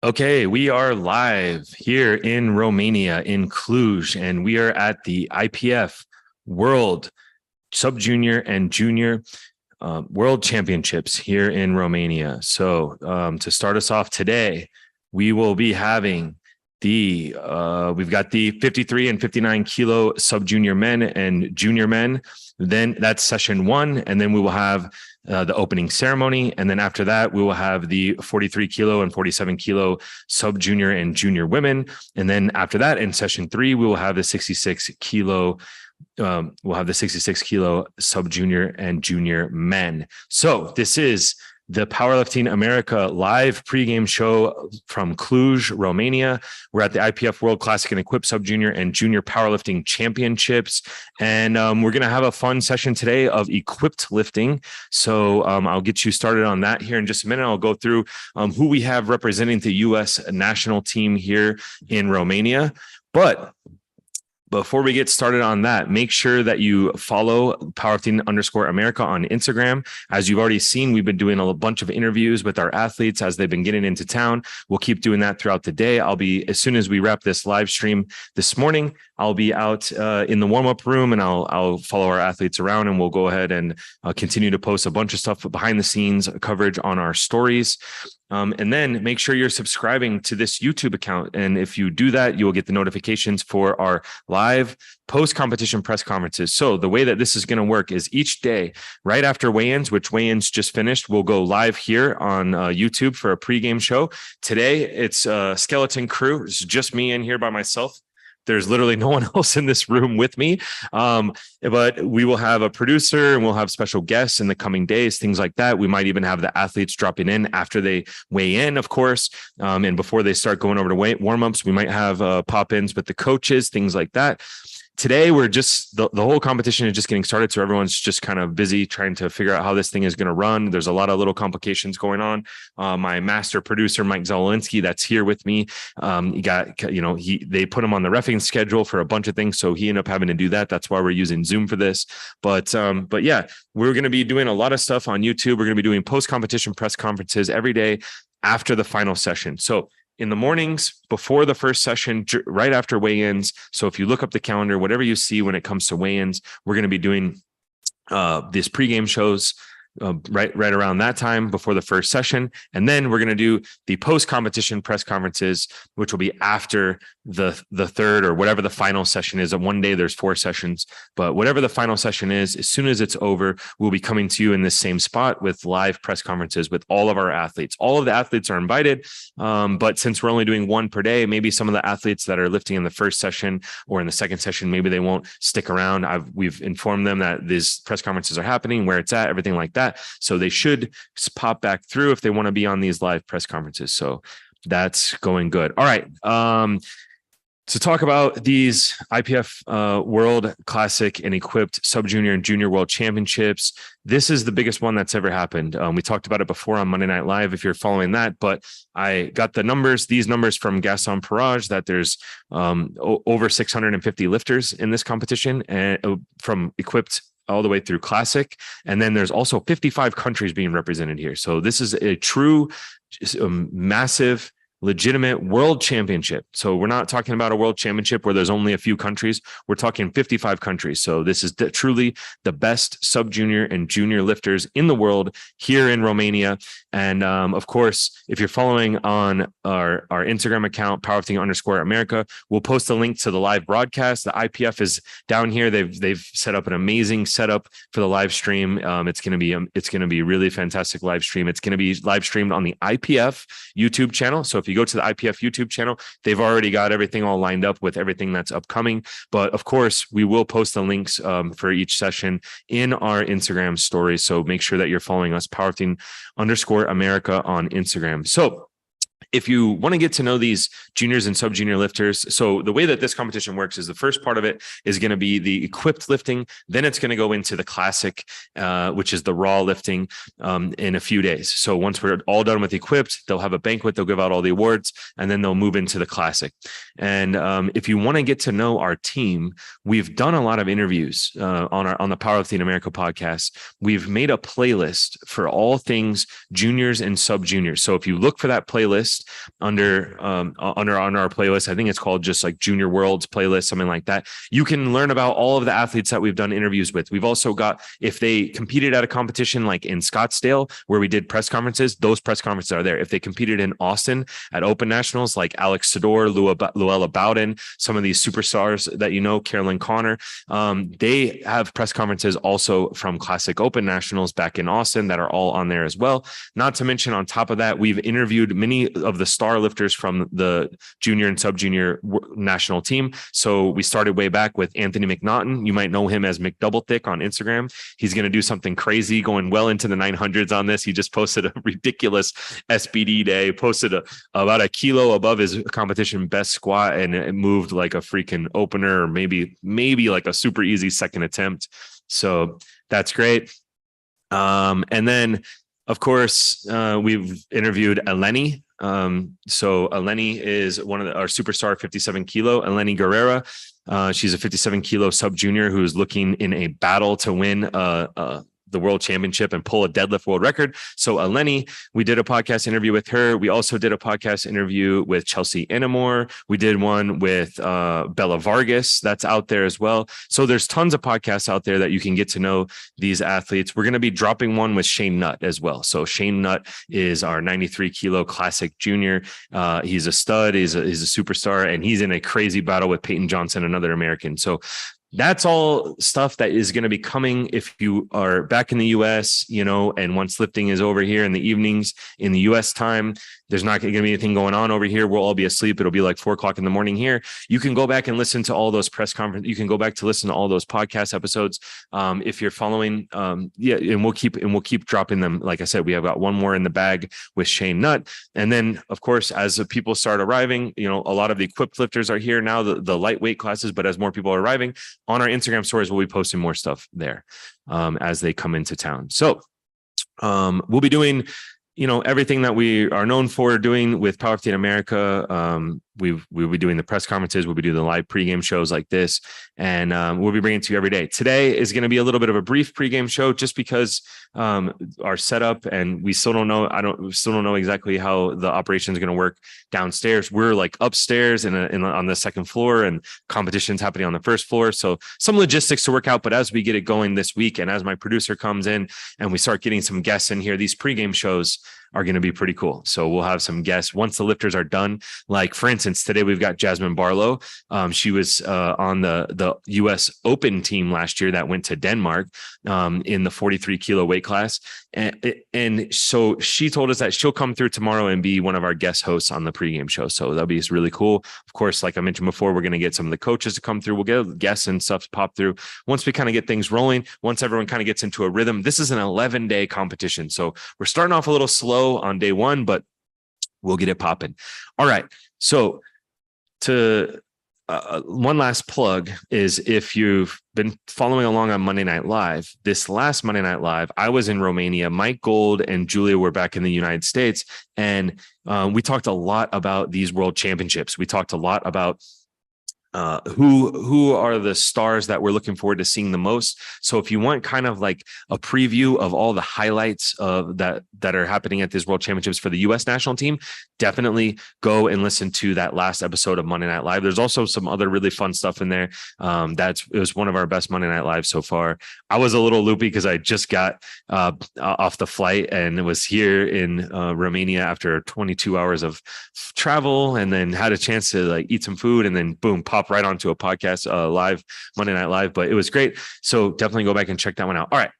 Okay, we are live here in Romania, in Cluj, and we are at the IPF World Sub-Junior and Junior World Championships here in Romania. So to start us off today, we will be having we've got the 53 and 59 kilo sub-junior men and junior men. Then that's session one, and then we will have the opening ceremony. And then after that, we will have the 43 kilo and 47 kilo sub-junior and junior women. And then after that, in session three, we will have the 66 kilo sub-junior and junior men. So this is the Powerlifting America live pregame show from Cluj, Romania. We're at the IPF World Classic and Equipped Sub-Junior and Junior Powerlifting Championships. And we're going to have a fun session today of equipped lifting. So I'll get you started on that here in just a minute. I'll go through who we have representing the U.S. national team here in Romania. But before we get started on that, make sure that you follow Powerlifting_America on Instagram. As you've already seen, we've been doing a bunch of interviews with our athletes as they've been getting into town. We'll keep doing that throughout the day. As soon as we wrap this live stream this morning, I'll be out in the warm-up room and I'll follow our athletes around, and we'll go ahead and continue to post a bunch of stuff behind the scenes coverage on our stories. And then make sure you're subscribing to this YouTube account. And if you do that, you will get the notifications for our live post-competition press conferences. So the way that this is going to work is each day, right after weigh-ins, which weigh-ins just finished, we'll go live here on YouTube for a pregame show. Today, it's a skeleton crew. It's just me in here by myself. There's literally no one else in this room with me. But we will have a producer and we'll have special guests in the coming days, things like that. We might even have the athletes dropping in after they weigh in, of course. And before they start going over to warm-ups, we might have pop-ins with the coaches, things like that. Today, we're just, the whole competition is just getting started. So everyone's just kind of busy trying to figure out how this thing is going to run. There's a lot of little complications going on. My master producer, Mike Zwolinski, that's here with me. They put him on the reffing schedule for a bunch of things. So he ended up having to do that. That's why we're using Zoom for this. But yeah, we're going to be doing a lot of stuff on YouTube. We're going to be doing post-competition press conferences every day after the final session. So in the mornings, before the first session, right after weigh-ins. So if you look up the calendar, whatever you see when it comes to weigh-ins, we're going to be doing these pregame shows right around that time before the first session. And then we're going to do the post-competition press conferences, which will be after the third or whatever the final session is. One day there's 4 sessions, but whatever the final session is, as soon as it's over, we'll be coming to you in this same spot with live press conferences with all of our athletes. All of the athletes are invited, but since we're only doing one per day, maybe some of the athletes that are lifting in the first session or in the second session, maybe they won't stick around. We've informed them that these press conferences are happening, where it's at, everything like that. So they should pop back through if they want to be on these live press conferences. So that's going good. All right. To talk about these IPF World Classic and Equipped Sub-Junior and Junior World Championships, this is the biggest one that's ever happened. We talked about it before on Monday Night Live, if you're following that, but I got these numbers from Gaston Parage, that there's over 650 lifters in this competition, and from Equipped all the way through Classic. And then there's also 55 countries being represented here. So this is a true, massive, legitimate world championship. So we're not talking about a world championship where there's only a few countries. We're talking 55 countries. So this is truly the best sub-junior and junior lifters in the world here in Romania. And of course, if you're following on our Instagram account, Powerlifting_America, we'll post a link to the live broadcast. The IPF is down here. They've set up an amazing setup for the live stream. It's going to be a really fantastic live stream. It's going to be live streamed on the IPF YouTube channel. So if you go to the IPF YouTube channel, they've already got everything all lined up with everything that's upcoming. But of course, we will post the links for each session in our Instagram stories. So make sure that you're following us, Powerlifting_America on Instagram. So if you want to get to know these juniors and sub-junior lifters, so the way that this competition works is the first part of it is going to be the equipped lifting. Then it's going to go into the classic, which is the raw lifting in a few days. So once we're all done with equipped, they'll have a banquet, they'll give out all the awards, and then they'll move into the classic. And if you want to get to know our team, we've done a lot of interviews on the Powerlifting America podcast. We've made a playlist for all things juniors and sub-juniors. So if you look for that playlist, playlist under on our playlist. I think it's called just like Junior Worlds playlist, something like that. You can learn about all of the athletes that we've done interviews with. We've also got, if they competed at a competition like in Scottsdale where we did press conferences, those press conferences are there. If they competed in Austin at Open Nationals, like Alex Sador, Luella Bowden, some of these superstars that you know, Carolyn Connor, they have press conferences also from Classic Open Nationals back in Austin that are all on there as well. Not to mention, on top of that, we've interviewed many of the star lifters from the junior and sub-junior national team. So we started way back with Anthony McNaughton. You might know him as McDoublethick on Instagram. He's going to do something crazy, going well into the 900s on this. He just posted a ridiculous SBD day, posted about a kilo above his competition best squat, and it moved like a freaking opener, or maybe like a super easy second attempt. So that's great. And then, of course, we've interviewed Eleni. So Eleni is one of our superstar 57 kilo, Eleni Guerrera. She's a 57 kilo sub junior who's looking in a battle to win the world championship and pull a deadlift world record. So Eleni, we did a podcast interview with her. We also did a podcast interview with Chelsea Enamore. We did one with Bella Vargas. That's out there as well. So there's tons of podcasts out there that you can get to know these athletes. We're going to be dropping one with Shane Nutt as well. So Shane Nutt is our 93 kilo classic junior. He's a stud. He's a superstar, and he's in a crazy battle with Peyton Johnson, another American. So that's all stuff that is going to be coming if you are back in the US, you know, and once lifting is over here in the evenings in the US time, there's not going to be anything going on over here. We'll all be asleep. It'll be like 4:00 in the morning here. You can go back and listen to all those press conferences. You can go back to listen to all those podcast episodes. If you're following, and we'll keep dropping them. Like I said, we have got one more in the bag with Shane Nutt. And then of course, as the people start arriving, you know, a lot of the equipped lifters are here now, the lightweight classes, but as more people are arriving on our Instagram stories, we'll be posting more stuff there as they come into town. So we'll be doing, you know, everything that we are known for doing with Powerlifting America. We'll be doing the press conferences. We'll be doing the live pregame shows like this, and we'll be bringing it to you every day. Today is going to be a little bit of a brief pregame show, just because our setup, and we still don't know. We still don't know exactly how the operation is going to work downstairs. We're like upstairs and on the second floor, and competition's happening on the first floor. So some logistics to work out. But as we get it going this week, and as my producer comes in and we start getting some guests in here, these pregame shows are going to be pretty cool. So we'll have some guests once the lifters are done. Like, for instance, today we've got Jasmine Barlow. She was on the US Open team last year that went to Denmark in the 43 kilo weight class. And so she told us that she'll come through tomorrow and be one of our guest hosts on the pregame show. So that'll be really cool. Of course, like I mentioned before, we're going to get some of the coaches to come through. We'll get guests and stuff to pop through once we kind of get things rolling. Once everyone kind of gets into a rhythm. This is an 11-day competition. So we're starting off a little slow on day one, but we'll get it popping. All right. So to one last plug is, if you've been following along on Monday Night Live, this last Monday Night Live, I was in Romania. Mike Gold and Julia were back in the United States, and we talked a lot about these world championships. We talked a lot about who are the stars that we're looking forward to seeing the most. So if you want kind of like a preview of all the highlights of that are happening at these world championships for the US national team, definitely go and listen to that last episode of Monday Night Live. There's also some other really fun stuff in there. It was one of our best Monday Night Live so far. I was a little loopy because I just got off the flight and was here in Romania after 22 hours of travel, and then had a chance to like eat some food, and then boom, pop right onto a podcast live, Monday Night Live. But it was great. So definitely go back and check that one out. All right.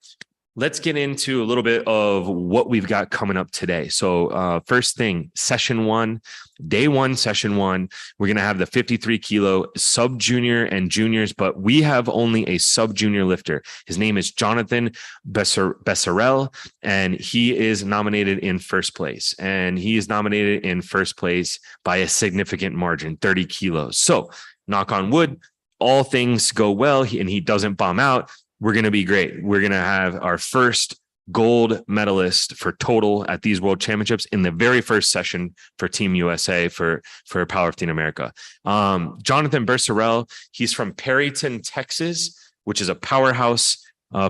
Let's get into a little bit of what we've got coming up today. So first thing, session one, day one, session one, we're going to have the 53 kilo sub junior and juniors, but we have only a sub junior lifter. His name is Jonathan Besserell, and he is nominated in first place. And he is nominated in first place by a significant margin, 30 kilos. So knock on wood, all things go well, and he doesn't bomb out. We're going to be great. We're going to have our first gold medalist for total at these world championships in the very first session for Team USA for Powerlifting America. Jonathan Berserell, he's from Perryton, Texas, which is a powerhouse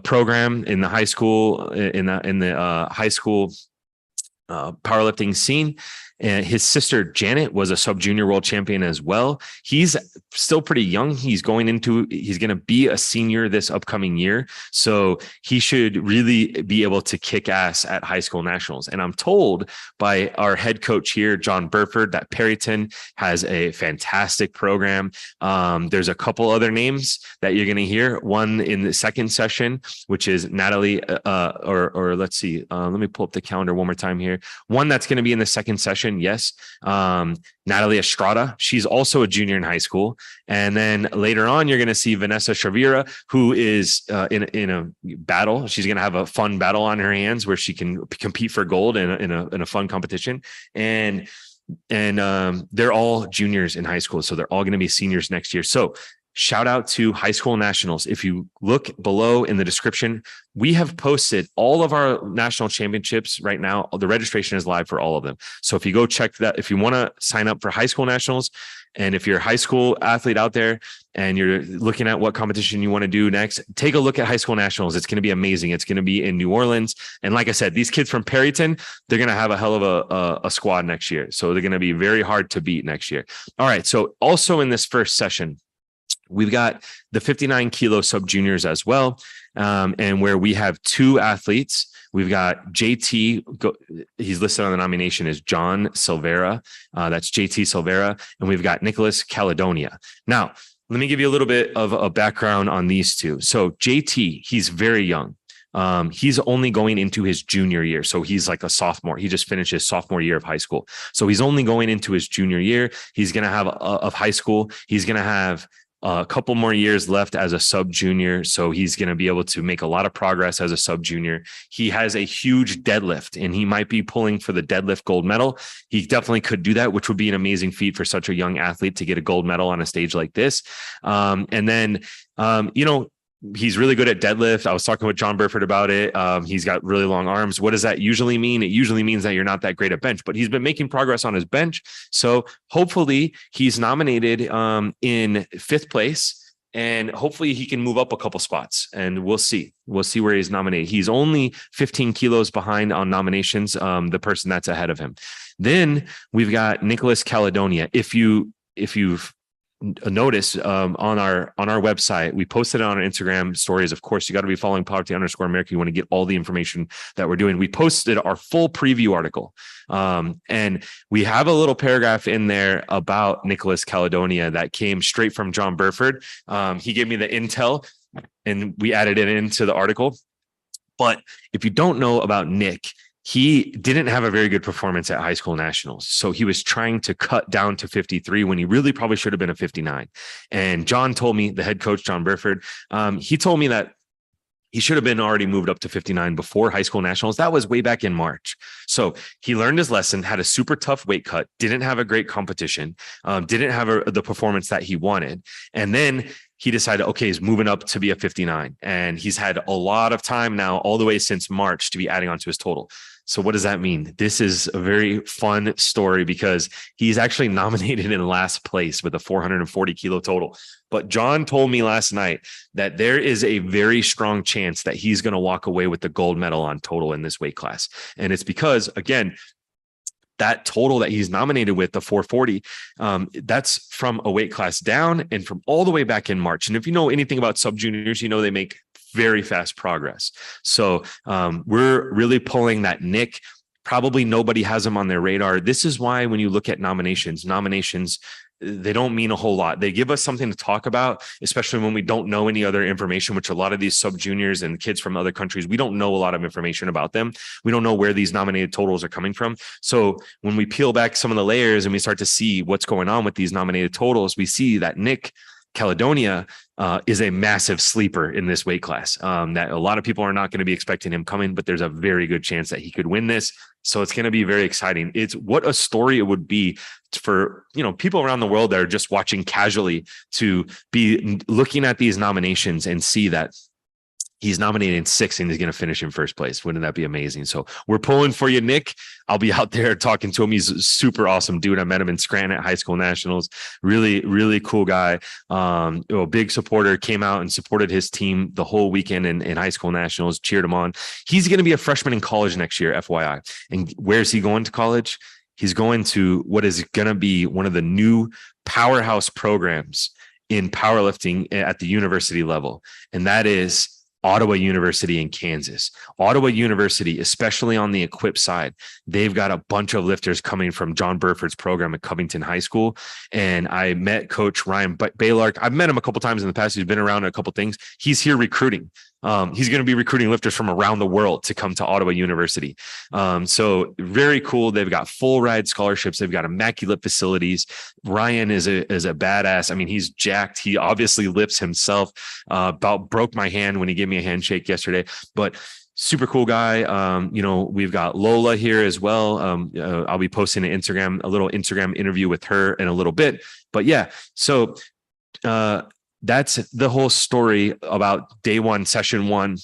program in the high school, in the high school powerlifting scene. And his sister Janet was a sub-junior world champion as well. He's still pretty young. He's going to be a senior this upcoming year. So he should really be able to kick ass at high school nationals. And I'm told by our head coach here, John Burford, that Perryton has a fantastic program. There's a couple other names that you're going to hear. One in the second session, which is Natalie, or let's see, let me pull up the calendar one more time here. One that's going to be in the second session. Yes. Natalie Estrada. She's also a junior in high school. And then later on, you're going to see Vanessa Shavira, who is in a battle. She's going to have a fun battle on her hands where she can compete for gold in a fun competition. And they're all juniors in high school. So they're all going to be seniors next year. So shout out to high school nationals. If you look below in the description, we have posted all of our national championships right now. The registration is live for all of them. So if you go check that, if you want to sign up for high school nationals, and if you're a high school athlete out there and you're looking at what competition you want to do next, take a look at high school nationals. It's going to be amazing. It's going to be in New Orleans. And like I said, these kids from Perryton, they're going to have a hell of a squad next year. So they're going to be very hard to beat next year. All right. So also in this first session, we've got the 59 kilo sub juniors as well. And where we have two athletes, we've got JT. He's listed on the nomination as John Silvera. That's JT Silvera. And we've got Nicholas Caledonia. Now, let me give you a little bit of a background on these two. So JT, he's very young. He's only going into his junior year. So he's like a sophomore. He just finished his sophomore year of high school. So he's only going into his junior year. He's going to have of high school. He's going to have a couple more years left as a sub junior. So he's going to be able to make a lot of progress as a sub junior. He has a huge deadlift and he might be pulling for the deadlift gold medal. He definitely could do that, which would be an amazing feat for such a young athlete to get a gold medal on a stage like this. And then, he's really good at deadlift. I was talking with John Burford about it. He's got really long arms. What does that usually mean? It usually means that you're not that great at bench, but he's been making progress on his bench. So hopefully he's nominated in 5th place, and hopefully he can move up a couple spots, and we'll see. We'll see where he's nominated. He's only 15 kilos behind on nominations, the person that's ahead of him. Then we've got Nicholas Caledonia. If you've notice on our website, we posted it on our Instagram stories. Of course, you got to be following Powerlifting_America. You want to get all the information that we're doing. We posted our full preview article, and we have a little paragraph in there about Nicholas Caledonia that came straight from John Burford. He gave me the intel, and we added it into the article. But if you don't know about Nick, he didn't have a very good performance at high school nationals. So he was trying to cut down to 53 when he really probably should have been a 59. And John told me, the head coach, John Burford, he told me that he should have been already moved up to 59 before high school nationals. That was way back in March. So he learned his lesson, had a super tough weight cut, didn't have a great competition, didn't have the performance that he wanted. And then he decided, okay, he's moving up to be a 59. And he's had a lot of time now, all the way since March, to be adding on to his total. So what does that mean? This is a very fun story because he's actually nominated in last place with a 440 kilo total. But John told me last night that there is a very strong chance that he's going to walk away with the gold medal on total in this weight class. And it's because, again, that total that he's nominated with, the 440, that's from a weight class down and from all the way back in March. And if you know anything about sub juniors, you know they make very fast progress. So we're really pulling that Nick. Probably nobody has him on their radar. This is why when you look at nominations, they don't mean a whole lot. They give us something to talk about, especially when we don't know any other information, which a lot of these sub juniors and kids from other countries, we don't know a lot of information about them. We don't know where these nominated totals are coming from. So when we peel back some of the layers and we start to see what's going on with these nominated totals, we see that Nick Caledonia is a massive sleeper in this weight class, that a lot of people are not going to be expecting him coming, but there's a very good chance that he could win this. So it's going to be very exciting. It's what a story it would be for, people around the world that are just watching casually to be looking at these nominations and see that he's nominated in 6 and he's going to finish in 1st place. Wouldn't that be amazing? So we're pulling for you, Nick. I'll be out there talking to him. He's a super awesome dude. I met him in Scranton at high school nationals. Really, really cool guy. A big supporter, came out and supported his team the whole weekend in high school nationals, cheered him on. He's going to be a freshman in college next year, FYI. And where's he going to college? He's going to what is going to be one of the new powerhouse programs in powerlifting at the university level. And that is Ottawa University in Kansas. Ottawa University, especially on the equip side, they've got a bunch of lifters coming from John Burford's program at Covington High School. And I met Coach Ryan Baylark. I've met him a couple times in the past. He's been around a couple things. He's here recruiting. He's going to be recruiting lifters from around the world to come to Ottawa University. So very cool. They've got full ride scholarships. They've got immaculate facilities. Ryan is a badass. I mean, he's jacked. He obviously lifts himself. About broke my hand when he gave me a handshake yesterday, but super cool guy. We've got Lola here as well. I'll be posting a little Instagram interview with her in a little bit, but yeah. So, that's the whole story about day one, session one.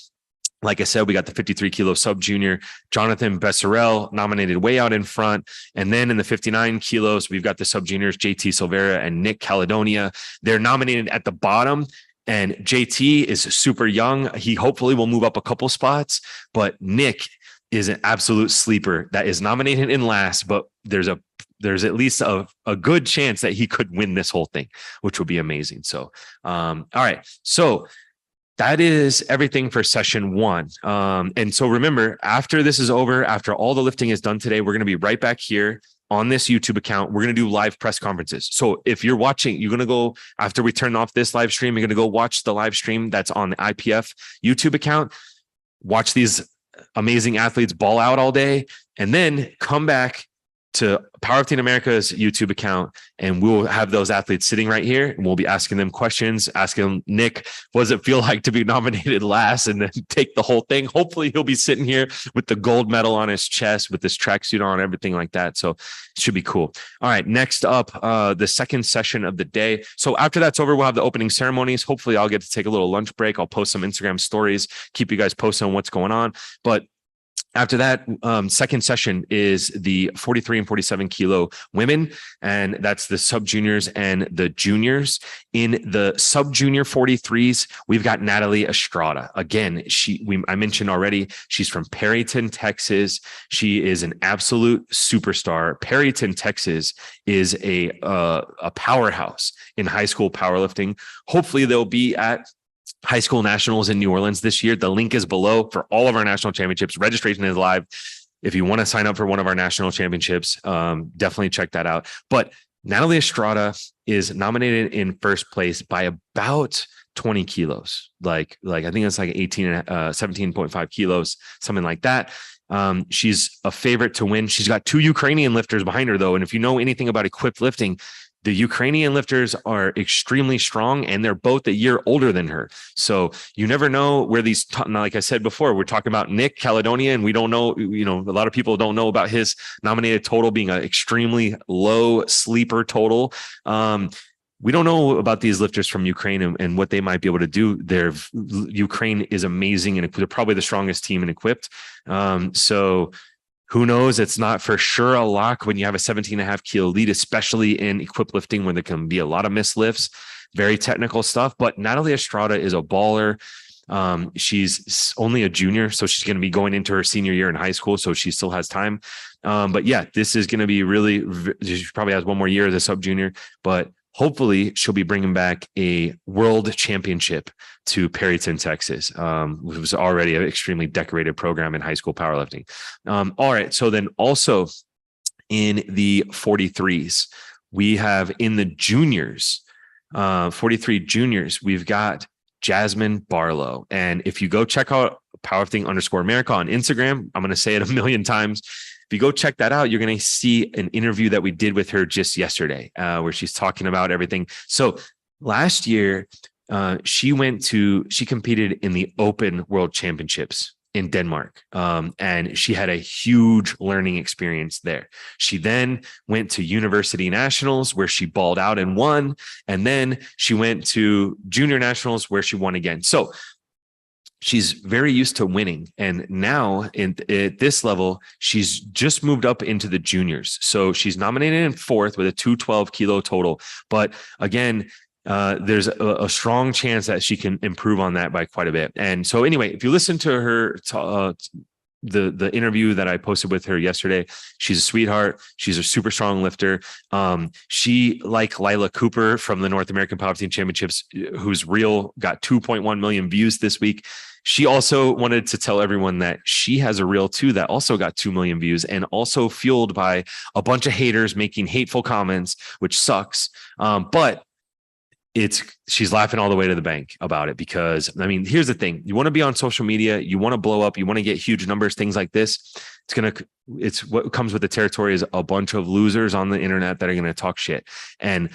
Like I said, we got the 53 kilo sub junior, Jonathan Besserell, nominated way out in front. And then in the 59 kilos, we've got the sub juniors, JT Silvera and Nick Caledonia. They're nominated at the bottom. And JT is super young. He hopefully will move up a couple spots, but Nick is an absolute sleeper that is nominated in last, but there's at least a good chance that he could win this whole thing, which would be amazing. So, all right. So that is everything for session one. And so remember, after this is over, after all the lifting is done today, we're going to be right back here on this YouTube account. We're going to do live press conferences. So if you're watching, you're going to go after we turn off this live stream, you're going to go watch the live stream that's on the IPF YouTube account, watch these amazing athletes ball out all day, and then come back to Powerlifting America's YouTube account, and we'll have those athletes sitting right here, and we'll be asking them questions, asking them, Nick, what does it feel like to be nominated last, and then take the whole thing. Hopefully he'll be sitting here with the gold medal on his chest, with this tracksuit on, everything like that. So it should be cool. All right, next up, the second session of the day. So after that's over, we'll have the opening ceremonies. Hopefully I'll get to take a little lunch break. I'll post some Instagram stories, keep you guys posted on what's going on. But after that, second session is the 43 and 47 kilo women, and that's the sub juniors and the juniors. In the sub junior 43s, we've got Natalie Estrada. Again, I mentioned already, she's from Perryton, Texas. She is an absolute superstar. Perryton, Texas is a powerhouse in high school powerlifting. Hopefully they'll be at high school nationals in New Orleans this year. The link is below for all of our national championships. Registration is live. If you want to sign up for one of our national championships, definitely check that out. But Natalie Estrada is nominated in first place by about 20 kilos. Like I think it's like 17.5 kilos, something like that. She's a favorite to win. She's got two Ukrainian lifters behind her though. And if you know anything about equipped lifting, the Ukrainian lifters are extremely strong, and they're both a year older than her. So you never know where these, like I said before, we're talking about Nick Caledonia, and we don't know, a lot of people don't know about his nominated total being an extremely low sleeper total. We don't know about these lifters from Ukraine and what they might be able to do. Ukraine is amazing, and they're probably the strongest team in equipped. So who knows? It's not for sure a lock when you have a 17.5 kilo lead, especially in equipped lifting where there can be a lot of missed lifts, very technical stuff. But Natalie Estrada is a baller. She's only a junior, so she's going to be going into her senior year in high school, so she still has time. But yeah, this is going to be she probably has one more year as a sub junior, but hopefully she'll be bringing back a world championship to Perryton, Texas, which was already an extremely decorated program in high school powerlifting. All right. So then also in the 43s, we have in the juniors, 43 juniors, we've got Jasmine Barlow. And if you go check out Powerlifting_America on Instagram, I'm going to say it a million times. If you go check that out, you're going to see an interview that we did with her just yesterday, where she's talking about everything. So last year, she competed in the Open World Championships in Denmark. And she had a huge learning experience there. She then went to University Nationals where she balled out and won. And then she went to Junior Nationals where she won again. So she's very used to winning. And now at this level, she's just moved up into the juniors. So she's nominated in fourth with a 212 kilo total. But again, there's a strong chance that she can improve on that by quite a bit. And so anyway, if you listen to her the interview that I posted with her yesterday. She's a sweetheart. She's a super strong lifter. She, like Lila Cooper from the North American Powerlifting Championships, whose reel got 2.1 million views this week. She also wanted to tell everyone that she has a reel too that also got 2 million views, and also fueled by a bunch of haters making hateful comments, which sucks. But she's laughing all the way to the bank about it, because I mean, here's the thing. You want to be on social media, you want to blow up, you want to get huge numbers, things like this. It's what comes with the territory is a bunch of losers on the internet that are going to talk shit. And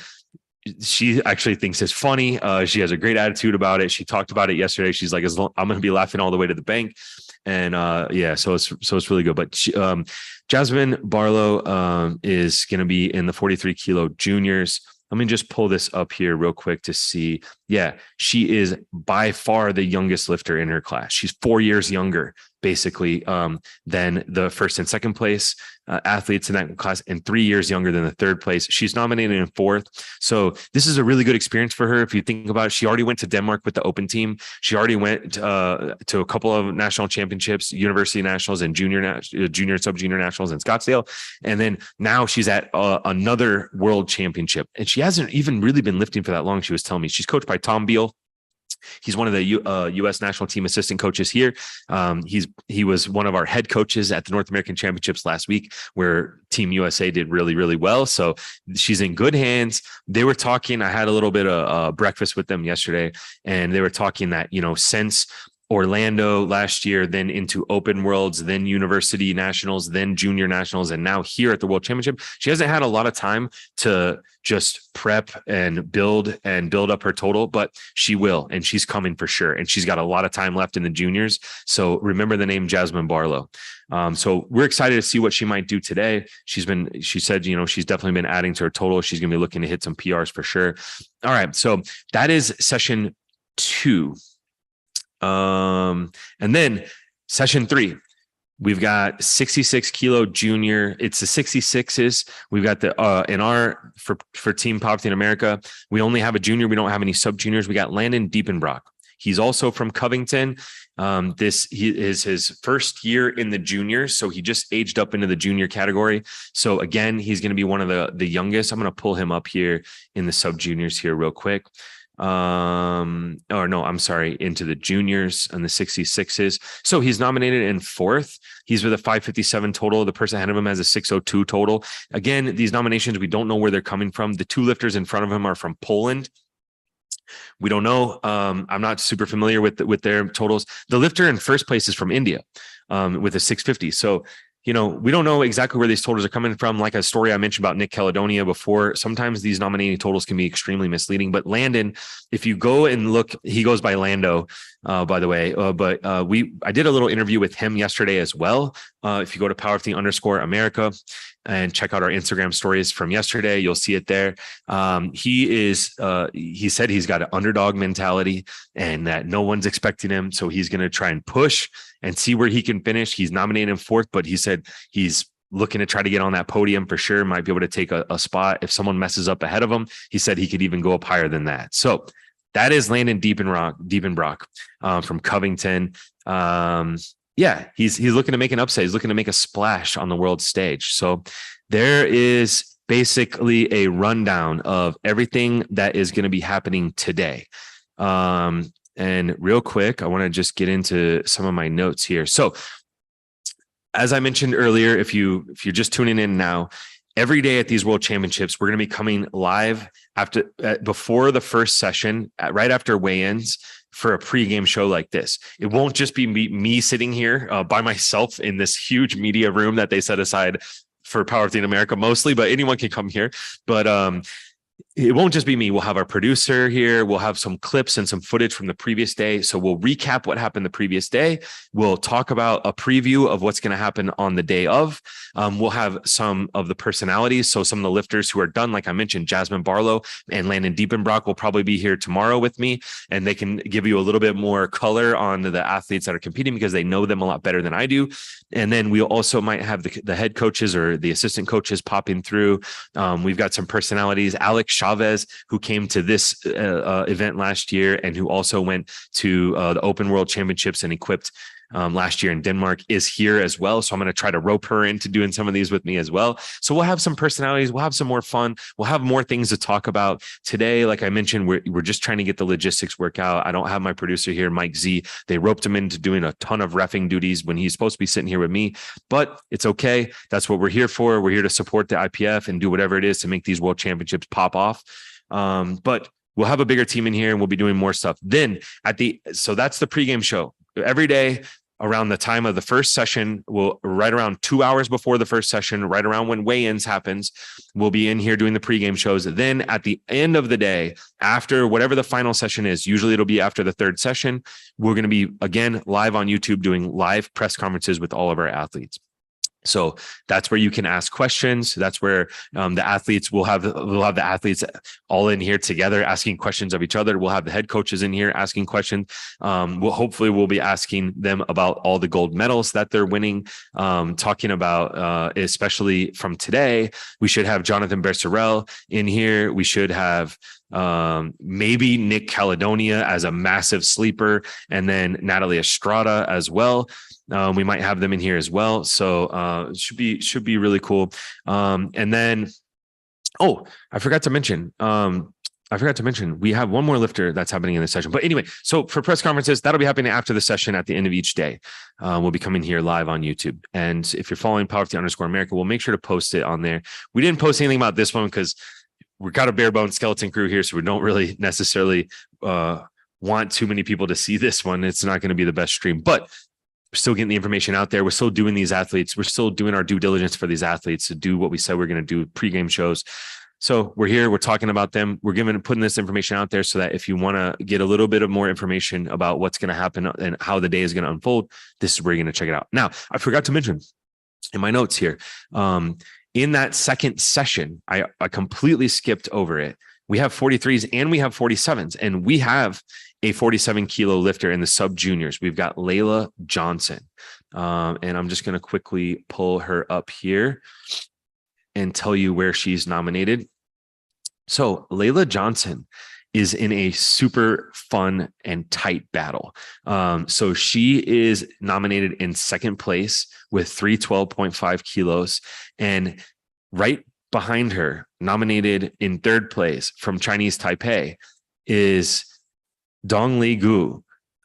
she actually thinks it's funny. She has a great attitude about it. She talked about it yesterday. She's like, I'm going to be laughing all the way to the bank. And yeah, so it's really good. But Jasmine Barlow is going to be in the 43 kilo juniors. Let me just pull this up here real quick to see. Yeah, she is by far the youngest lifter in her class. She's 4 years younger, basically, than the first and second place athletes in that class, and 3 years younger than the third place. She's nominated in fourth. So this is a really good experience for her. If you think about it, she already went to Denmark with the open team. She already went to a couple of national championships, university nationals and junior, sub-junior nationals in Scottsdale. And then now she's at another world championship. And she hasn't even really been lifting for that long. She was telling me she's coached by Tom Beal. He's one of the U.S. national team assistant coaches here. He was one of our head coaches at the North American Championships last week, where Team USA did really, really well. So she's in good hands. They were talking. I had a little bit of breakfast with them yesterday, and they were talking that, since Orlando last year, then into open worlds, then university nationals, then junior nationals, and now here at the World Championship, she hasn't had a lot of time to just prep and build up her total, but she will, and she's coming for sure. And she's got a lot of time left in the juniors. So remember the name Jasmine Barlow. So we're excited to see what she might do today. She said, she's definitely been adding to her total. She's going to be looking to hit some PRs for sure. All right. So that is session 2. And then session 3, we've got 66 kilo junior. It's the 66s. We've got the, for Team Powerlifting America, we only have a junior. We don't have any sub juniors. We got Landon Diepenbrock. He's also from Covington. He is his first year in the juniors. So he just aged up into the junior category. So again, he's going to be one of the youngest. I'm going to pull him up here in the sub juniors here real quick. Into the juniors and the 66s. So he's nominated in 4th. He's with a 557 total. The person ahead of him has a 602 total. Again, these nominations, we don't know where they're coming from. The 2 lifters in front of him are from Poland. We don't know. I'm not super familiar with their totals. The lifter in first place is from India, with a 650. So, we don't know exactly where these totals are coming from. Like a story I mentioned about Nick Caledonia before, sometimes these nominating totals can be extremely misleading. But Landon, if you go and look, he goes by Lando, by the way. I did a little interview with him yesterday as well. If you go to Powerlifting_America and check out our Instagram stories from yesterday, you'll see it there. He said he's got an underdog mentality and that no one's expecting him. So he's going to try and push and see where he can finish. He's nominated in 4th, but he said he's looking to try to get on that podium for sure. Might be able to take a spot. If someone messes up ahead of him, he said he could even go up higher than that. So that is Landon Diepenbrock from Covington. Yeah, he's looking to make an upset. He's looking to make a splash on the world stage. So there is basically a rundown of everything that is going to be happening today. And real quick, I want to just get into some of my notes here. So as I mentioned earlier, if you're just tuning in now, every day at these World Championships, we're going to be coming live before the first session, right after weigh-ins, for a pregame show like this. It won't just be me sitting here by myself in this huge media room that they set aside for Powerlifting America mostly, but anyone can come here. But it won't just be me. We'll have our producer here. We'll have some clips and some footage from the previous day. So we'll recap what happened the previous day. We'll talk about a preview of what's going to happen on the day of. We'll have some of the personalities. So some of the lifters who are done, like I mentioned, Jasmine Barlow and Landon Diepenbrock will probably be here tomorrow with me, and they can give you a little bit more color on the athletes that are competing because they know them a lot better than I do. And then we also might have the head coaches or the assistant coaches popping through. We've got some personalities, Alex Chavez, who came to this event last year and who also went to the Open World Championships and equipped last year in Denmark, is here as well. So I'm going to try to rope her into doing some of these with me as well. So we'll have some personalities. We'll have some more fun. We'll have more things to talk about today. Like I mentioned, we're just trying to get the logistics work out. I don't have my producer here, Mike Z. They roped him into doing a ton of reffing duties when he's supposed to be sitting here with me, but it's okay. That's what we're here for. We're here to support the IPF and do whatever it is to make these world championships pop off. But we'll have a bigger team in here and we'll be doing more stuff. Then so that's the pregame show. Every day around the time of the first session, right around 2 hours before the first session, right around when weigh-ins happens, we'll be in here doing the pregame shows. Then at the end of the day, after whatever the final session is, usually it'll be after the third session, we're going to be again live on YouTube doing live press conferences with all of our athletes. So that's where you can ask questions. That's where the athletes we'll have the athletes all in here together asking questions of each other. We'll have the head coaches in here asking questions. We'll be asking them about all the gold medals that they're winning. Talking about especially from today, we should have Jonathan Bercerel in here. We should have maybe Nick Caledonia as a massive sleeper, and then Natalie Estrada as well. We might have them in here as well. So it should be really cool. And then, I forgot to mention, we have one more lifter that's happening in this session. But anyway, so for press conferences, that'll be happening after the session at the end of each day. We'll be coming here live on YouTube. And if you're following Powerlifting_America, we'll make sure to post it on there. We didn't post anything about this one because we've got a bare bone skeleton crew here, so we don't really necessarily want too many people to see this one. It's not going to be the best stream, but we're still getting the information out there. We're still doing these athletes. We're still doing our due diligence for these athletes to do what we said we're going to do, pregame shows. So we're here, we're talking about them. We're putting this information out there so that if you want to get a little bit of more information about what's going to happen and how the day is going to unfold, this is where you're going to check it out. Now, I forgot to mention in my notes here, in that second session, I completely skipped over it. We have 43s and we have 47s, and we have a 47 kilo lifter in the sub juniors. We've got Layla Johnson. And I'm just going to quickly pull her up here and tell you where she's nominated. So Layla Johnson is in a super fun and tight battle. So she is nominated in second place with 312.5 kilos, and right behind her, nominated in third place from Chinese Taipei, is Dongli Gu,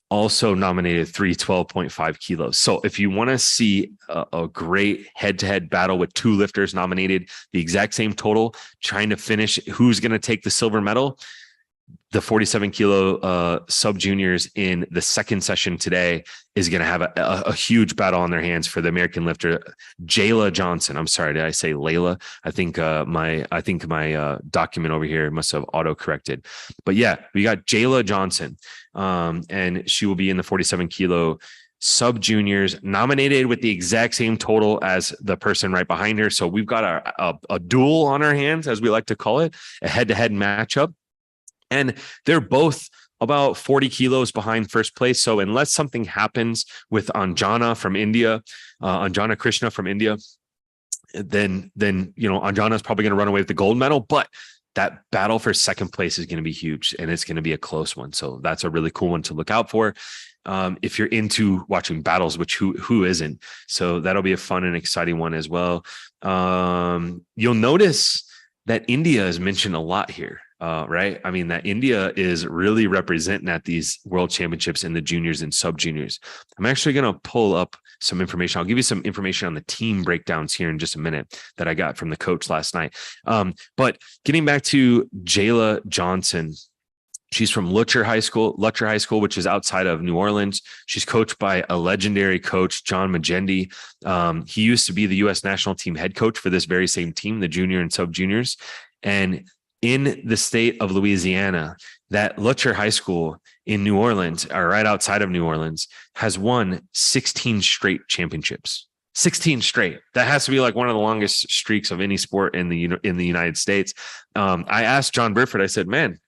also nominated 312.5 kilos. So if you want to see a great head-to-head battle with two lifters nominated, the exact same total, trying to finish who's going to take the silver medal, the 47 kilo sub juniors in the second session today is going to have a huge battle on their hands for the American lifter, Jayla Johnson. I'm sorry, did I say Layla? I think my document over here must have auto corrected, but yeah, we got Jayla Johnson, and she will be in the 47 kilo sub juniors, nominated with the exact same total as the person right behind her. So we've got a duel on our hands, as we like to call it, a head-to-head matchup. And they're both about 40 kilos behind first place. So unless something happens with Anjana from India, Anjana Krishna from India, then Anjana is probably going to run away with the gold medal. But that battle for second place is going to be huge, and it's going to be a close one. So that's a really cool one to look out for. If you're into watching battles, which who isn't? So that'll be a fun and exciting one as well. You'll notice that India is mentioned a lot here. Right? I mean, that India is really representing at these world championships in the juniors and sub juniors. I'm actually going to pull up some information. I'll give you some information on the team breakdowns here in just a minute that I got from the coach last night. But getting back to Jayla Johnson, she's from Lutcher High School, which is outside of New Orleans. She's coached by a legendary coach, John Magendie. He used to be the U.S. national team head coach for this very same team, the junior and sub juniors. And in the state of Louisiana, that Lutcher High School in New Orleans, or right outside of New Orleans, has won 16 straight championships. 16 straight. That has to be like one of the longest streaks of any sport in the United States. I asked John Burford, I said, man,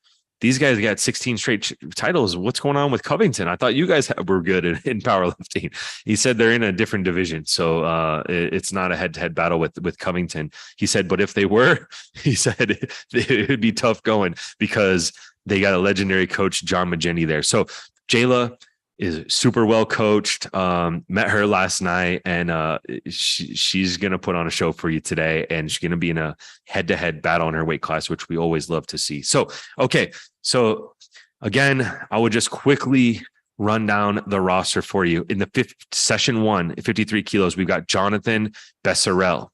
these guys got 16 straight titles. What's going on with Covington? I thought you guys were good in powerlifting. He said they're in a different division. So it's not a head-to-head battle with Covington. He said, but if they were, he said it would be tough going because they got a legendary coach, John Magendie, there. So Jayla, is super well coached. Met her last night, and she's going to put on a show for you today, and she's going to be in a head-to-head battle in her weight class, which we always love to see. So, okay. So again, I would just quickly run down the roster for you. In the session 1, 53 kilos, we've got Jonathan Besserell.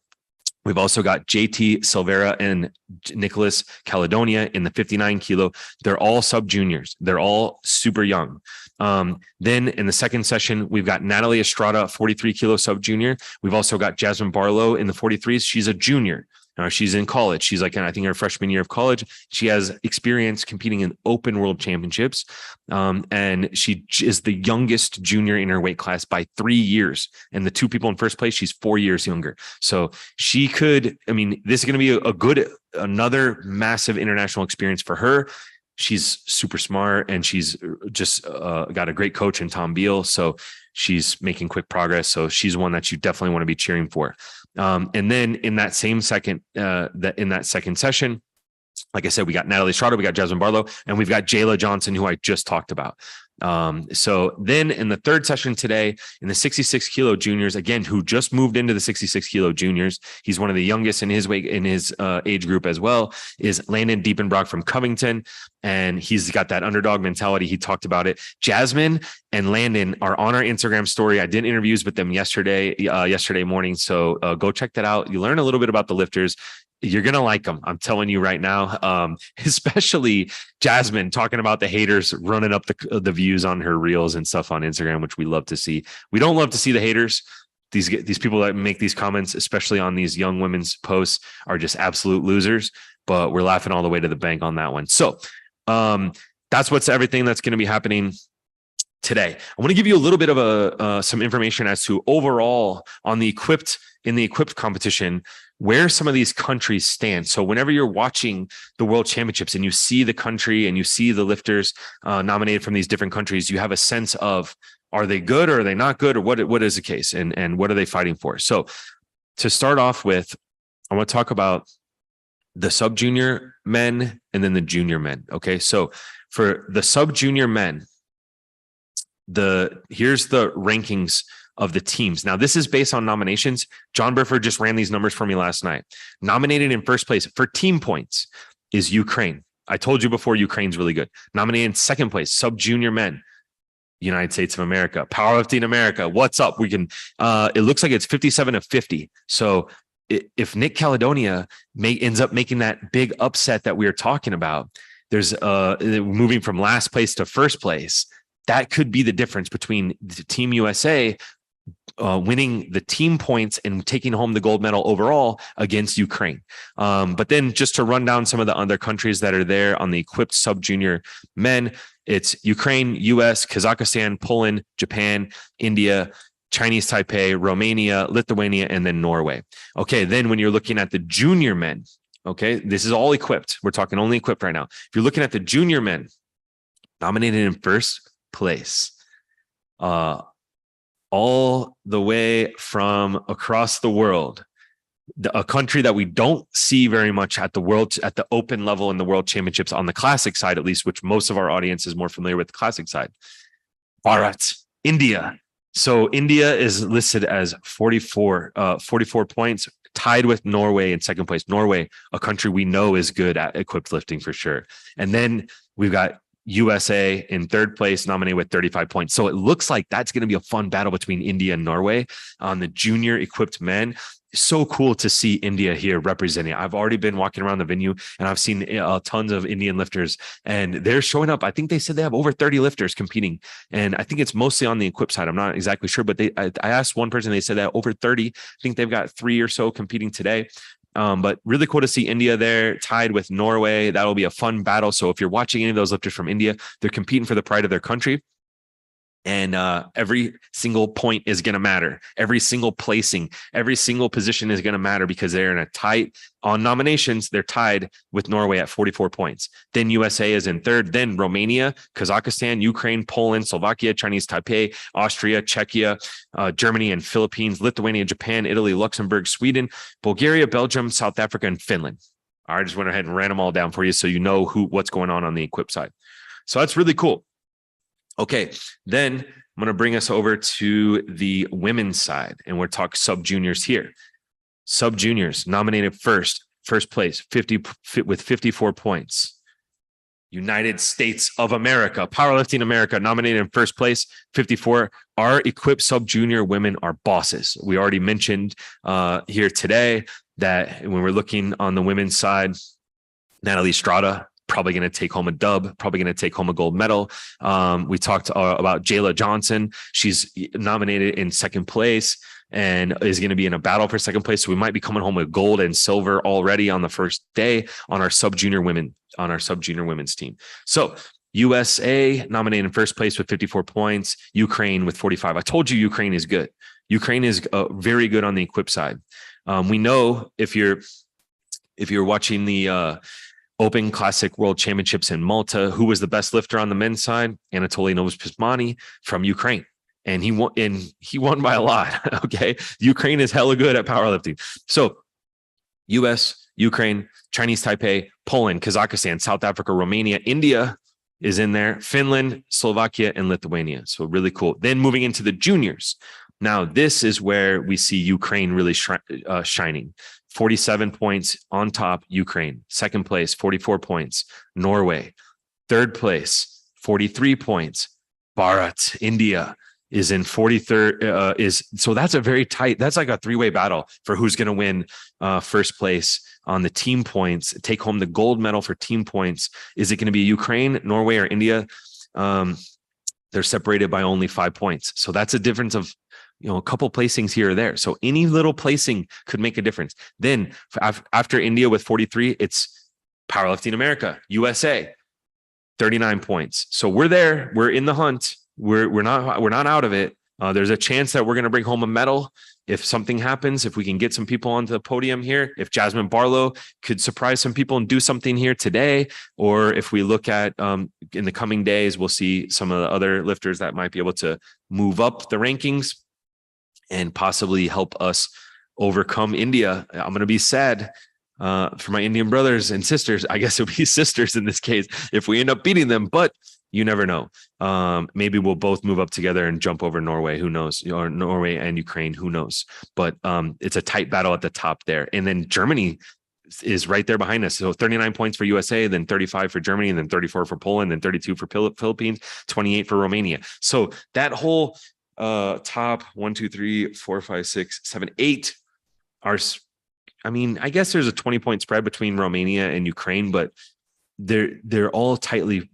We've also got JT Silvera and Nicholas Caledonia in the 59 kilo. They're all sub juniors. They're all super young. Then in the second session, we've got Natalie Estrada, 43 kilo sub junior. We've also got Jasmine Barlow in the 43s. She's a junior. She's in college. She's like, I think her freshman year of college. She has experience competing in open world championships. And she is the youngest junior in her weight class by 3 years. And the two people in first place, she's 4 years younger. So she could, this is going to be another massive international experience for her. She's super smart, and she's just got a great coach in Tom Beal. So she's making quick progress. So she's one that you definitely want to be cheering for. And then in that same second session, like I said, we got Natalie Estrada, we got Jasmine Barlow, and we've got Jayla Johnson, who I just talked about. So then in the third session today, in the 66 kilo juniors, again, who just moved into the 66 kilo juniors, he's one of the youngest in his weight, in his age group as well, is Landon Diepenbrock from Covington. And he's got that underdog mentality. He talked about it. Jasmine and Landon are on our Instagram story. I did interviews with them yesterday morning. So go check that out. You learn a little bit about the lifters. You're going to like them. I'm telling you right now, especially Jasmine talking about the haters running up the views on her reels and stuff on Instagram, which we love to see. We don't love to see the haters. These people that make these comments, especially on these young women's posts, are just absolute losers, but we're laughing all the way to the bank on that one. So that's everything that's going to be happening today. I want to give you a little bit of some information as to overall in the equipped competition, where some of these countries stand. So whenever you're watching the World Championships and you see the country and you see the lifters nominated from these different countries, you have a sense of, are they good or are they not good, or what is the case, and what are they fighting for? So to start off with, I want to talk about the sub junior men and then the junior men. Okay. So for the sub junior men, here's the rankings of the teams. Now, this is based on nominations. John Burford just ran these numbers for me last night. Nominated in first place for team points is Ukraine. I told you before, Ukraine's really good. Nominated in second place, sub junior men, United States of America. Powerlifting America. What's up? We can, it looks like it's 57 of 50. So if Nick Caledonia ends up making that big upset that we were talking about, there's moving from last place to first place. That could be the difference between the Team USA winning the team points and taking home the gold medal overall against Ukraine. But then just to run down some of the other countries that are there on the equipped sub-junior men, it's Ukraine, US, Kazakhstan, Poland, Japan, India, Chinese Taipei, Romania, Lithuania, and then Norway. Okay, then when you're looking at the junior men, okay, this is all equipped. We're talking only equipped right now. If you're looking at the junior men, nominated in first place, all the way from across the world, a country that we don't see very much at the open level in the world championships on the classic side, at least, which most of our audience is more familiar with the classic side. Bharat, India. So India is listed as 44 points, tied with Norway in second place. Norway, a country we know is good at equipped lifting for sure. And then we've got USA in third place, nominated with 35 points. So it looks like that's going to be a fun battle between India and Norway on the junior equipped men. So cool to see India here representing. I've already been walking around the venue and I've seen tons of Indian lifters, and they're showing up. I think they said they have over 30 lifters competing, and I think it's mostly on the equipped side. I'm not exactly sure, but I asked one person, they said that over 30. I think they've got 3 or so competing today. But really cool to see India there tied with Norway. That'll be a fun battle. So if you're watching any of those lifters from India, they're competing for the pride of their country. And every single point is going to matter. Every single placing, every single position is going to matter because they're in a tight on nominations. They're tied with Norway at 44 points. Then USA is in third. Then Romania, Kazakhstan, Ukraine, Poland, Slovakia, Chinese Taipei, Austria, Czechia, Germany, and Philippines, Lithuania, Japan, Italy, Luxembourg, Sweden, Bulgaria, Belgium, South Africa, and Finland. I just went ahead and ran them all down for you so you know what's going on the equipped side. So that's really cool. Okay, then I'm going to bring us over to the women's side, and we'll talk sub juniors here. Sub juniors nominated first place, 50 with 54 points. United States of America, Powerlifting America, nominated in first place, 54. Our equipped sub junior women are bosses. We already mentioned here today that when we're looking on the women's side, Natalie Strada, probably going to take home a dub, probably going to take home a gold medal. We talked about Jayla Johnson. She's nominated in second place and is going to be in a battle for second place. So we might be coming home with gold and silver already on the first day on our sub junior women's team. So USA nominated in first place with 54 points, Ukraine with 45. I told you Ukraine is good. Ukraine is very good on the equip side. We know if you're watching the Open Classic World Championships in Malta, who was the best lifter on the men's side? Anatoly Novospismani from Ukraine. And he won by a lot. Okay. Ukraine is hella good at powerlifting. So US, Ukraine, Chinese Taipei, Poland, Kazakhstan, South Africa, Romania, India is in there, Finland, Slovakia, and Lithuania. So really cool. Then moving into the juniors. Now, this is where we see Ukraine really shining. 47 points on top, Ukraine. Second place, 44 points, Norway. Third place, 43 points, Bharat, India is in 43rd. So that's a very tight, that's like a three-way battle for who's going to win first place on the team points, take home the gold medal for team points. Is it going to be Ukraine, Norway, or India? They're separated by only 5 points. So that's a difference of a couple placings here or there. So any little placing could make a difference. Then after India with 43, it's Powerlifting America, USA, 39 points. So we're there. We're in the hunt. We're not out of it. There's a chance that we're going to bring home a medal if something happens. If we can get some people onto the podium here, if Jasmine Barlow could surprise some people and do something here today, or if we look at in the coming days, we'll see some of the other lifters that might be able to move up the rankings and possibly help us overcome India. I'm going to be sad for my Indian brothers and sisters. I guess it'll be sisters in this case if we end up beating them, but you never know. Maybe we'll both move up together and jump over Norway. Who knows? Or Norway and Ukraine. Who knows? But it's a tight battle at the top there. And then Germany is right there behind us. So 39 points for USA, then 35 for Germany, and then 34 for Poland, then 32 for Philippines, 28 for Romania. So that whole top 1, 2, 3, 4, 5, 6, 7, 8 are, I guess there's a 20-point spread between Romania and Ukraine, but they're all tightly,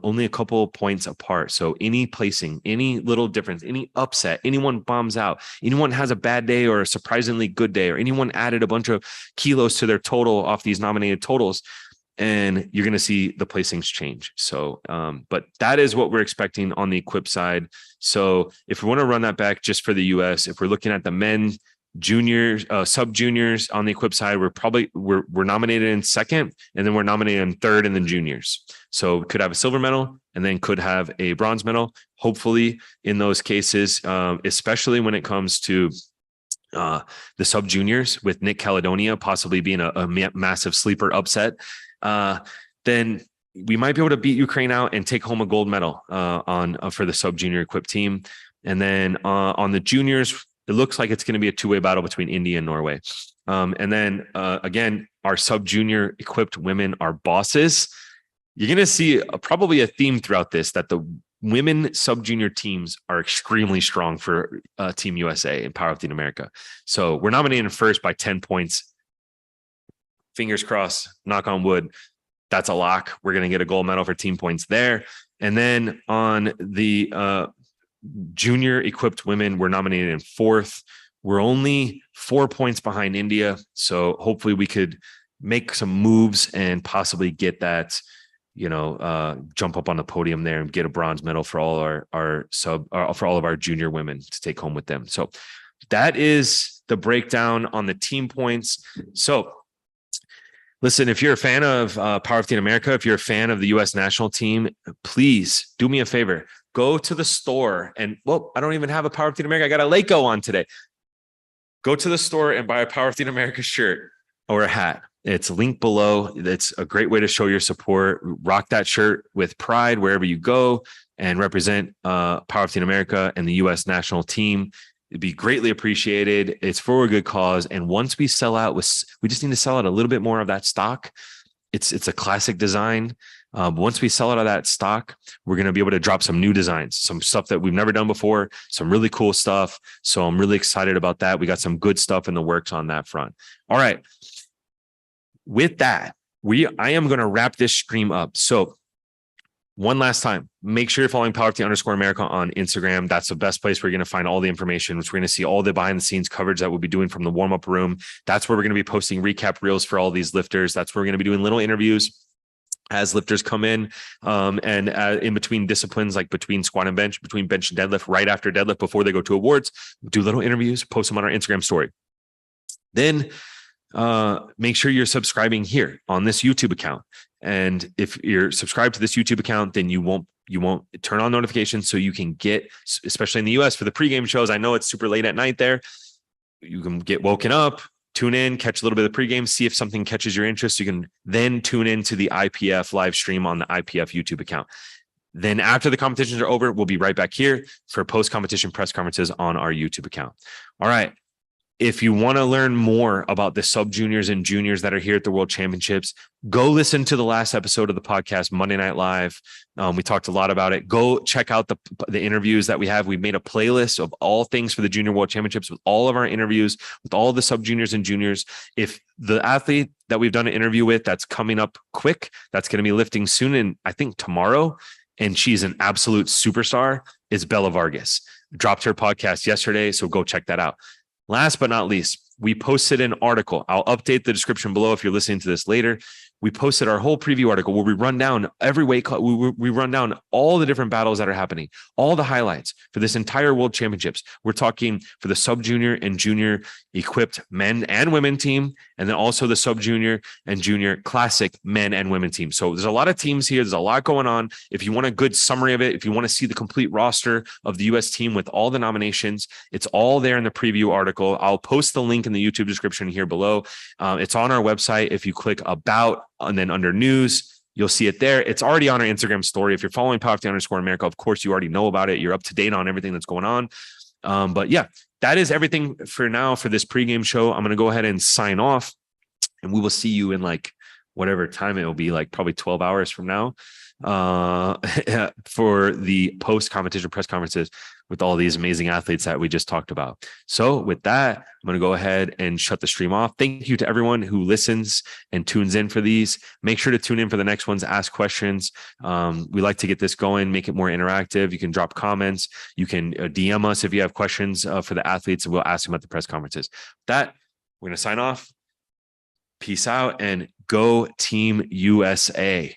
only a couple of points apart. So any placing, any little difference, any upset, anyone bombs out, anyone has a bad day or a surprisingly good day, or anyone added a bunch of kilos to their total off these nominated totals, and you're going to see the placings change. So, but that is what we're expecting on the equip side. So if we want to run that back just for the US, if we're looking at the men, juniors, sub juniors on the equip side, we're nominated in second, and then we're nominated in third in the juniors. So could have a silver medal and then could have a bronze medal. Hopefully in those cases, especially when it comes to the sub juniors with Nick Caledonia possibly being a massive sleeper upset, then we might be able to beat Ukraine out and take home a gold medal for the sub junior equipped team. And then on the juniors, it looks like it's going to be a two-way battle between India and Norway. And then again, our sub junior equipped women are bosses. You're going to see probably a theme throughout this, that the women sub junior teams are extremely strong for Team USA and Powerlifting America. So we're nominated first by 10 points. Fingers crossed, knock on wood. That's a lock. We're going to get a gold medal for team points there. And then on the junior equipped women, we're nominated in fourth. We're only 4 points behind India. So hopefully we could make some moves and possibly get that, jump up on the podium there and get a bronze medal for all for all of our junior women to take home with them. So that is the breakdown on the team points. So listen, if you're a fan of Powerlifting America, if you're a fan of the U.S. national team, please do me a favor. Go to the store and, I don't even have a Powerlifting America. I got a Laco on today. Go to the store and buy a Powerlifting America shirt or a hat. It's linked below. It's a great way to show your support. Rock that shirt with pride wherever you go and represent Powerlifting America and the U.S. national team. It'd be greatly appreciated. It's for a good cause. And once we sell out, we just need to sell out a little bit more of that stock. It's a classic design. Once we sell out of that stock, we're going to be able to drop some new designs, some stuff that we've never done before, some really cool stuff. So I'm really excited about that. We got some good stuff in the works on that front. All right. With that, I am going to wrap this stream up. So one last time, make sure you're following Powerlifting_America on Instagram. That's the best place where you're going to find all the information, which we're going to see all the behind the scenes coverage that we'll be doing from the warm-up room. That's where we're going to be posting recap reels for all these lifters. That's where we're going to be doing little interviews as lifters come in and in between disciplines, like between squat and bench, between bench and deadlift, right after deadlift, before they go to awards, do little interviews, post them on our Instagram story. Then make sure you're subscribing here on this YouTube account. And if you're subscribed to this YouTube account, then you won't turn on notifications so you can get, especially in the US for the pregame shows. I know it's super late at night there. You can get woken up, tune in, catch a little bit of the pregame, see if something catches your interest. You can then tune into the IPF live stream on the IPF YouTube account. Then after the competitions are over, we'll be right back here for post-competition press conferences on our YouTube account. All right. If you want to learn more about the sub juniors and juniors that are here at the World Championships, go listen to the last episode of the podcast, Monday Night Live. We talked a lot about it. Go check out the interviews that we have. We've made a playlist of all things for the Junior World Championships with all of our interviews with all the sub juniors and juniors. If the athlete that we've done an interview with that's coming up quick, that's going to be lifting soon, and I think tomorrow, and she's an absolute superstar, is Bella Vargas. Dropped her podcast yesterday, so go check that out. Last but not least, we posted an article. I'll update the description below if you're listening to this later. We posted our whole preview article where we run down every weight class. We run down all the different battles that are happening, all the highlights for this entire World Championships. We're talking for the sub junior and junior equipped men and women team, and then also the sub junior and junior classic men and women team. So there's a lot of teams here. There's a lot going on. If you want a good summary of it, if you want to see the complete roster of the U.S. team with all the nominations, it's all there in the preview article. I'll post the link in the YouTube description here below. It's on our website. If you click about and then under news, you'll see it there. It's already on our Instagram story. If you're following Powerlifting_America, of course, you already know about it. You're up to date on everything that's going on. But yeah, that is everything for now for this pregame show. I'm going to go ahead and sign off, and we will see you in like whatever time it will be, like probably 12 hours from now, for the post-competition press conferences with all these amazing athletes that we just talked about. So with that, I'm going to go ahead and shut the stream off. Thank you to everyone who listens and tunes in for these. Make sure to tune in for the next ones, ask questions. We like to get this going, make it more interactive. You can drop comments. You can DM us if you have questions for the athletes, and we'll ask them at the press conferences. With that, we're going to sign off. Peace out and go Team USA.